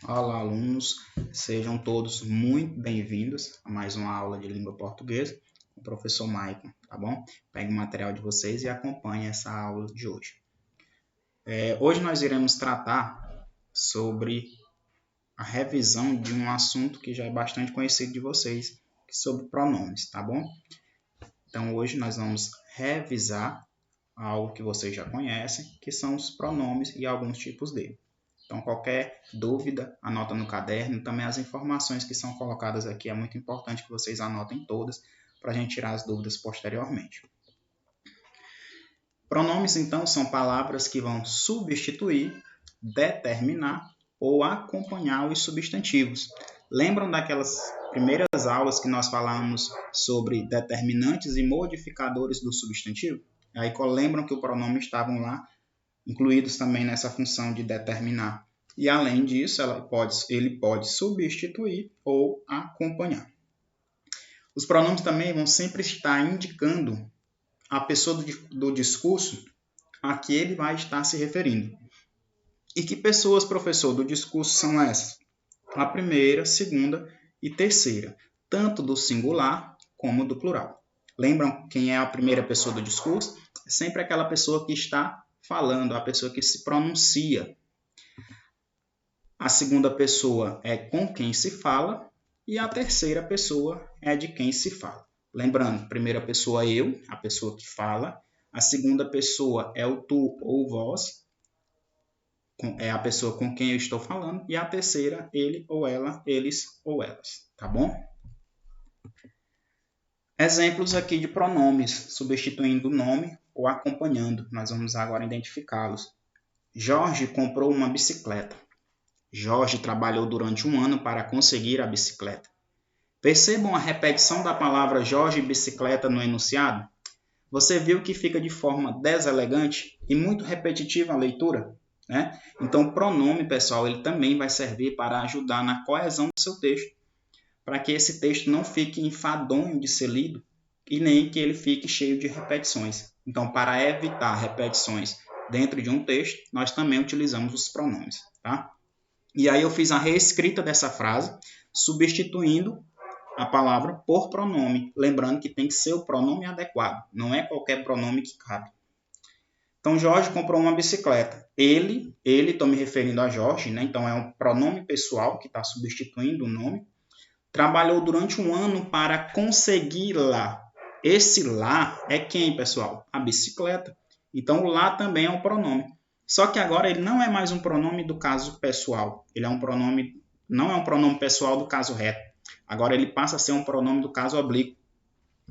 Olá, alunos, sejam todos muito bem-vindos a mais uma aula de língua portuguesa com o professor Maicon, tá bom? Pegue o material de vocês e acompanhe essa aula de hoje. Hoje nós iremos tratar sobre a revisão de um assunto que já é bastante conhecido de vocês, sobre pronomes, tá bom? Então, hoje nós vamos revisar algo que vocês já conhecem, que são os pronomes e alguns tipos dele. Então, qualquer dúvida, anota no caderno. Também as informações que são colocadas aqui, é muito importante que vocês anotem todas, para a gente tirar as dúvidas posteriormente. Pronomes, então, são palavras que vão substituir, determinar ou acompanhar os substantivos. Lembram daquelas primeiras aulas que nós falamos sobre determinantes e modificadores do substantivo? Aí lembram que o pronome estavam lá, incluídos também nessa função de determinar. E, além disso, ele pode substituir ou acompanhar. Os pronomes também vão sempre estar indicando a pessoa do discurso a que ele vai estar se referindo. E que pessoas, professor, do discurso são essas? A primeira, segunda e terceira, tanto do singular como do plural. Lembram quem é a primeira pessoa do discurso? É sempre aquela pessoa que está falando, a pessoa que se pronuncia. A segunda pessoa é com quem se fala e a terceira pessoa é de quem se fala. Lembrando, primeira pessoa eu, a pessoa que fala. A segunda pessoa é o tu ou vós, é a pessoa com quem eu estou falando. E a terceira, ele ou ela, eles ou elas. Tá bom? Exemplos aqui de pronomes, substituindo o nome ou acompanhando. Nós vamos agora identificá-los. Jorge comprou uma bicicleta. Jorge trabalhou durante um ano para conseguir a bicicleta. Percebam a repetição da palavra Jorge e bicicleta no enunciado? Você viu que fica de forma deselegante e muito repetitiva a leitura, né? Então, o pronome, pessoal, ele também vai servir para ajudar na coesão do seu texto, para que esse texto não fique enfadonho de ser lido e nem que ele fique cheio de repetições. Então, para evitar repetições dentro de um texto, nós também utilizamos os pronomes, tá? E aí eu fiz a reescrita dessa frase, substituindo a palavra por pronome. Lembrando que tem que ser o pronome adequado, não é qualquer pronome que cabe. Então, Jorge comprou uma bicicleta. Ele, estou me referindo a Jorge, né? Então é um pronome pessoal que está substituindo o nome. Trabalhou durante um ano para conseguir lá. Esse lá é quem, pessoal? A bicicleta. Então, o lá também é um pronome. Só que agora ele não é mais um pronome do caso pessoal. Ele é um pronome, não é um pronome pessoal do caso reto. Agora ele passa a ser um pronome do caso oblíquo.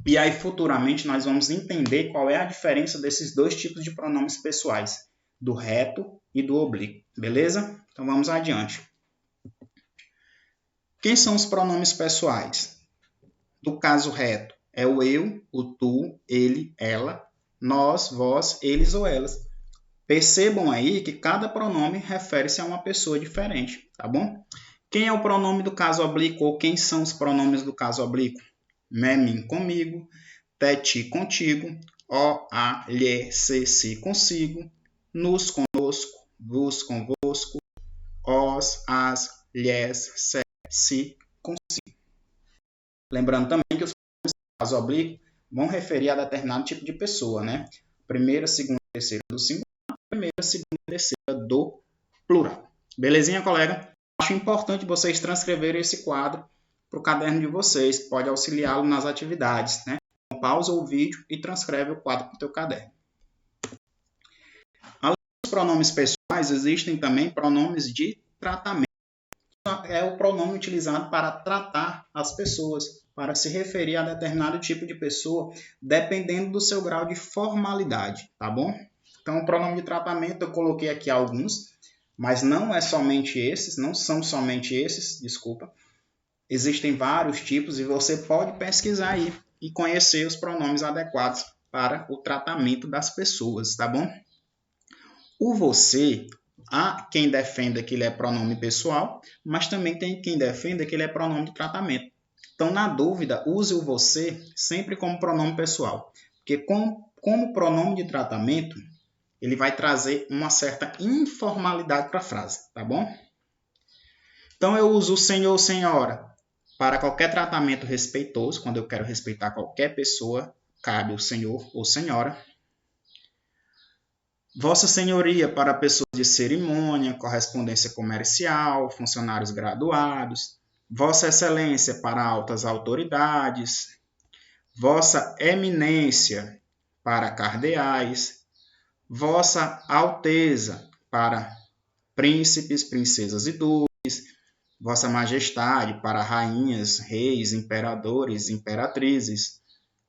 E aí futuramente nós vamos entender qual é a diferença desses dois tipos de pronomes pessoais, do reto e do oblíquo. Beleza? Então vamos adiante. Quem são os pronomes pessoais? Do caso reto é o eu, o tu, ele, ela, nós, vós, eles ou elas. Percebam aí que cada pronome refere-se a uma pessoa diferente, tá bom? Quem é o pronome do caso oblíquo ou quem são os pronomes do caso oblíquo? Mim, comigo, ti, contigo, a, lhe, se, consigo, nos, conosco, vos, convosco, os, as, lhes, se, consigo. Lembrando também que os pronomes do caso oblíquo vão referir a determinado tipo de pessoa, né? Primeira, segunda, terceira do singular, primeira, segunda e terceira do plural. Belezinha, colega? Acho importante vocês transcreverem esse quadro para o caderno de vocês. Pode auxiliá-lo nas atividades, né? Então, pausa o vídeo e transcreve o quadro para o teu caderno. Além dos pronomes pessoais, existem também pronomes de tratamento. É o pronome utilizado para tratar as pessoas, para se referir a determinado tipo de pessoa, dependendo do seu grau de formalidade, tá bom? Então, o pronome de tratamento, eu coloquei aqui alguns, mas não é somente esses, não são somente esses, desculpa. Existem vários tipos e você pode pesquisar aí e conhecer os pronomes adequados para o tratamento das pessoas, tá bom? O você, há quem defenda que ele é pronome pessoal, mas também tem quem defenda que ele é pronome de tratamento. Então, na dúvida, use o você sempre como pronome pessoal, porque como pronome de tratamento, ele vai trazer uma certa informalidade para a frase, tá bom? Então, eu uso o senhor ou senhora para qualquer tratamento respeitoso. Quando eu quero respeitar qualquer pessoa, cabe o senhor ou senhora. Vossa Senhoria para pessoas de cerimônia, correspondência comercial, funcionários graduados. Vossa Excelência para altas autoridades. Vossa Eminência para cardeais. Vossa Alteza para príncipes, princesas e duques. Vossa Majestade para rainhas, reis, imperadores, imperatrizes.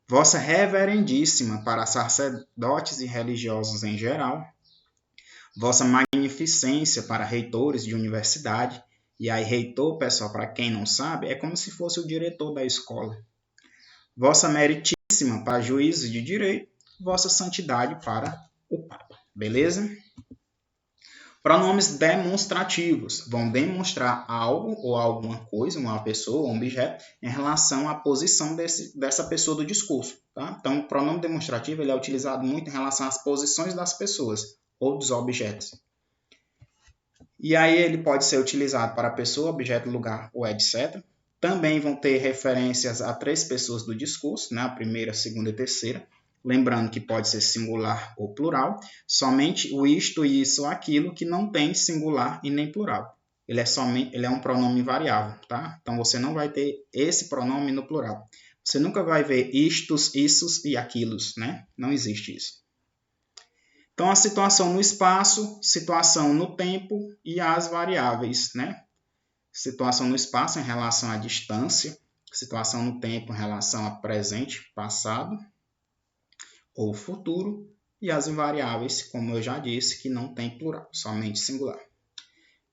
Vossa Reverendíssima para sacerdotes e religiosos em geral. Vossa Magnificência para reitores de universidade. E aí, reitor, pessoal, para quem não sabe, é como se fosse o diretor da escola. Vossa Meritíssima para juízes de direito. Vossa Santidade para o Papa. Beleza? Pronomes demonstrativos vão demonstrar algo ou alguma coisa, uma pessoa, um objeto, em relação à posição dessa pessoa do discurso. Tá? Então, o pronome demonstrativo ele é utilizado muito em relação às posições das pessoas ou dos objetos. E aí ele pode ser utilizado para pessoa, objeto, lugar ou etc. Também vão ter referências a 3 pessoas do discurso, né? A primeira, a segunda e a terceira. Lembrando que pode ser singular ou plural, somente o isto, isso ou aquilo que não tem singular e nem plural. Ele é um pronome variável, tá? Então você não vai ter esse pronome no plural. Você nunca vai ver istos, issos e aquilos, né? Não existe isso. Então a situação no espaço, situação no tempo e as variáveis, né? Situação no espaço em relação à distância, situação no tempo em relação a presente, passado ou futuro, e as invariáveis, como eu já disse, que não tem plural, somente singular.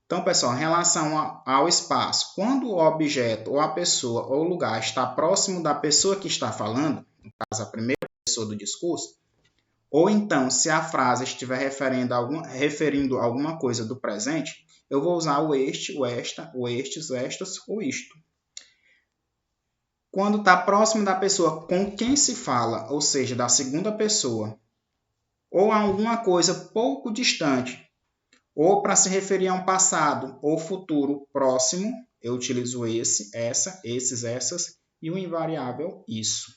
Então, pessoal, em relação ao espaço, quando o objeto, ou a pessoa, ou o lugar está próximo da pessoa que está falando, no caso, a primeira pessoa do discurso, ou então, se a frase estiver referindo alguma coisa do presente, eu vou usar o este, o esta, o estes, estas, ou isto. Quando está próximo da pessoa com quem se fala, ou seja, da segunda pessoa, ou a alguma coisa pouco distante, ou para se referir a um passado ou futuro próximo, eu utilizo esse, essa, esses, essas, e o invariável isso.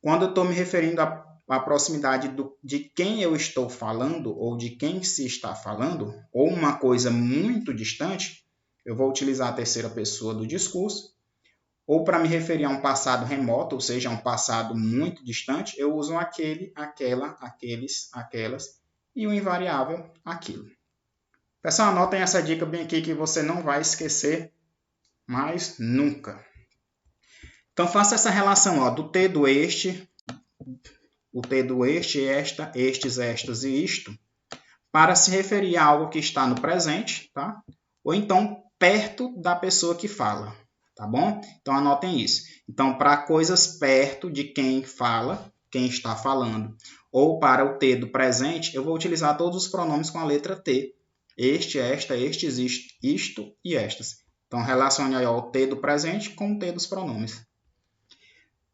Quando eu estou me referindo à proximidade de quem eu estou falando, ou de quem se está falando, ou uma coisa muito distante, eu vou utilizar a terceira pessoa do discurso. Ou para me referir a um passado remoto, ou seja, a um passado muito distante, eu uso aquele, aquela, aqueles, aquelas e o invariável aquilo. Pessoal, anotem essa dica bem aqui que você não vai esquecer mais nunca. Então, faça essa relação do T do este, o T do este, esta, estes, estas e isto, para se referir a algo que está no presente, tá? Ou então perto da pessoa que fala. Tá bom? Então, anotem isso. Então, para coisas perto de quem fala, quem está falando, ou para o T do presente, eu vou utilizar todos os pronomes com a letra T. Este, esta, estes, isto e estas. Então, relacione aí o T do presente com o T dos pronomes.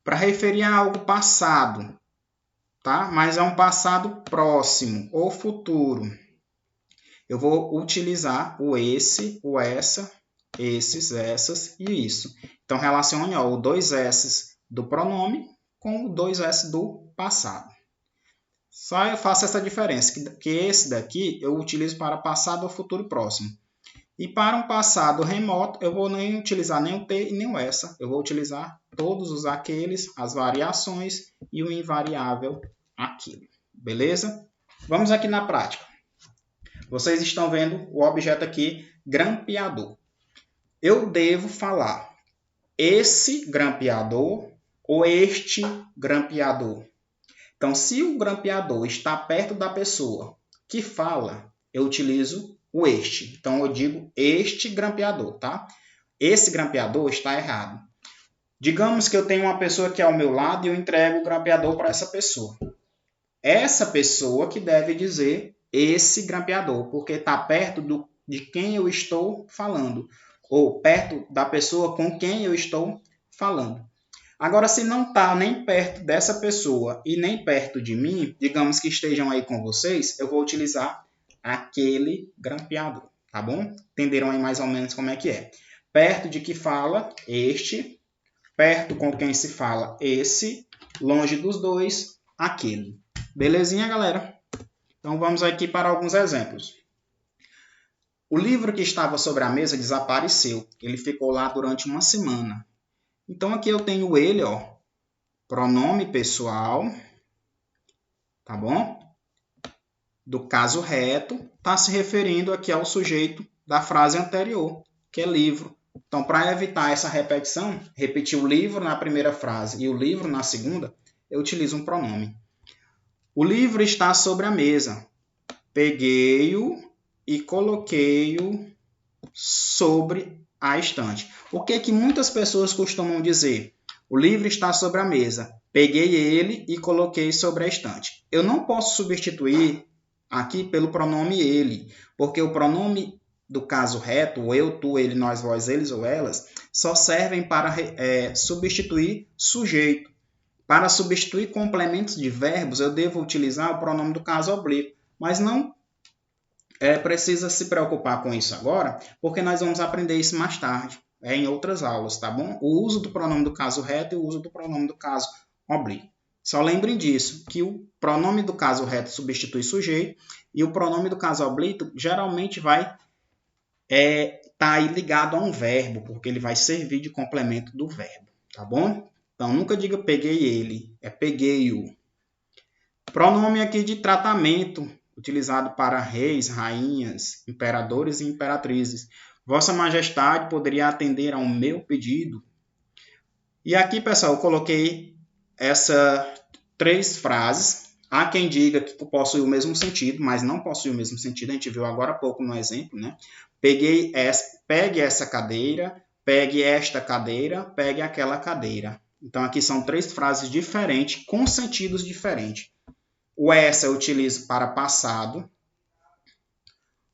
Para referir a algo passado, tá? Mas é um passado próximo ou futuro. Eu vou utilizar o esse, o essa, esses, essas e isso. Então, relacione o 2S do pronome com o 2S do passado. Só eu faço essa diferença, que esse daqui eu utilizo para passado ou futuro próximo. E para um passado remoto, eu vou nem utilizar nem o T e nem o essa. Eu vou utilizar todos os aqueles, as variações e o invariável aquilo. Beleza? Vamos aqui na prática. Vocês estão vendo o objeto aqui, grampeador. Eu devo falar esse grampeador ou este grampeador. Então, se o grampeador está perto da pessoa que fala, eu utilizo o este. Então, eu digo este grampeador, tá? Esse grampeador está errado. Digamos que eu tenho uma pessoa que é ao meu lado e eu entrego o grampeador para essa pessoa. Essa pessoa que deve dizer esse grampeador, porque está perto de quem eu estou falando, ou perto da pessoa com quem eu estou falando. Agora, se não está nem perto dessa pessoa e nem perto de mim, digamos que estejam aí com vocês, eu vou utilizar aquele grampeador, tá bom? Entenderam aí mais ou menos como é que é. Perto de que fala, este. Perto com quem se fala, esse. Longe dos dois, aquele. Belezinha, galera? Então vamos aqui para alguns exemplos. O livro que estava sobre a mesa desapareceu. Ele ficou lá durante uma semana. Então aqui eu tenho ele, ó, pronome pessoal, tá bom? Do caso reto, está se referindo aqui ao sujeito da frase anterior, que é livro. Então, para evitar essa repetição, repetir o livro na primeira frase e o livro na segunda, eu utilizo um pronome. O livro está sobre a mesa. Peguei-o e coloquei-o sobre a estante. O que muitas pessoas costumam dizer? O livro está sobre a mesa. Peguei ele e coloquei sobre a estante. Eu não posso substituir aqui pelo pronome ele, porque o pronome do caso reto, o eu, tu, ele, nós, vós, eles ou elas, só servem para substituir sujeito. Para substituir complementos de verbos, eu devo utilizar o pronome do caso oblíquo, mas não precisa se preocupar com isso agora, porque nós vamos aprender isso mais tarde, em outras aulas, tá bom? O uso do pronome do caso reto e o uso do pronome do caso oblíquo. Só lembrem disso, que o pronome do caso reto substitui sujeito e o pronome do caso oblíquo geralmente vai tá aí ligado a um verbo, porque ele vai servir de complemento do verbo, tá bom? Então, nunca diga peguei ele, é peguei-o. Pronome aqui de tratamento, utilizado para reis, rainhas, imperadores e imperatrizes. Vossa Majestade poderia atender ao meu pedido? E aqui, pessoal, eu coloquei essas 3 frases. Há quem diga que possui o mesmo sentido, mas não possui o mesmo sentido. A gente viu agora há pouco no exemplo, né? Pegue essa cadeira, pegue esta cadeira, pegue aquela cadeira. Então, aqui são 3 frases diferentes, com sentidos diferentes. O essa eu utilizo para passado,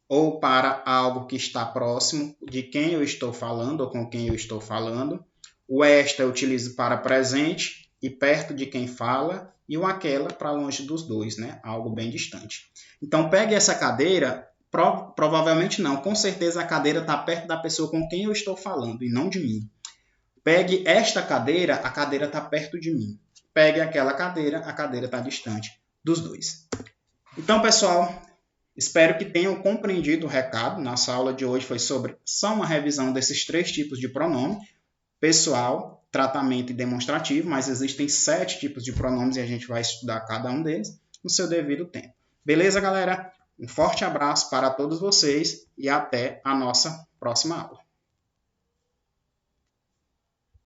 ou para algo que está próximo de quem eu estou falando, ou com quem eu estou falando. O esta eu utilizo para presente e perto de quem fala, e o aquela para longe dos dois, né? Algo bem distante. Então, pegue essa cadeira, provavelmente não, com certeza a cadeira está perto da pessoa com quem eu estou falando, e não de mim. Pegue esta cadeira, a cadeira está perto de mim. Pegue aquela cadeira, a cadeira está distante dos dois. Então, pessoal, espero que tenham compreendido o recado. Nossa aula de hoje foi sobre só uma revisão desses 3 tipos de pronome: pessoal, tratamento e demonstrativo, mas existem 7 tipos de pronomes e a gente vai estudar cada um deles no seu devido tempo. Beleza, galera? Um forte abraço para todos vocês e até a nossa próxima aula.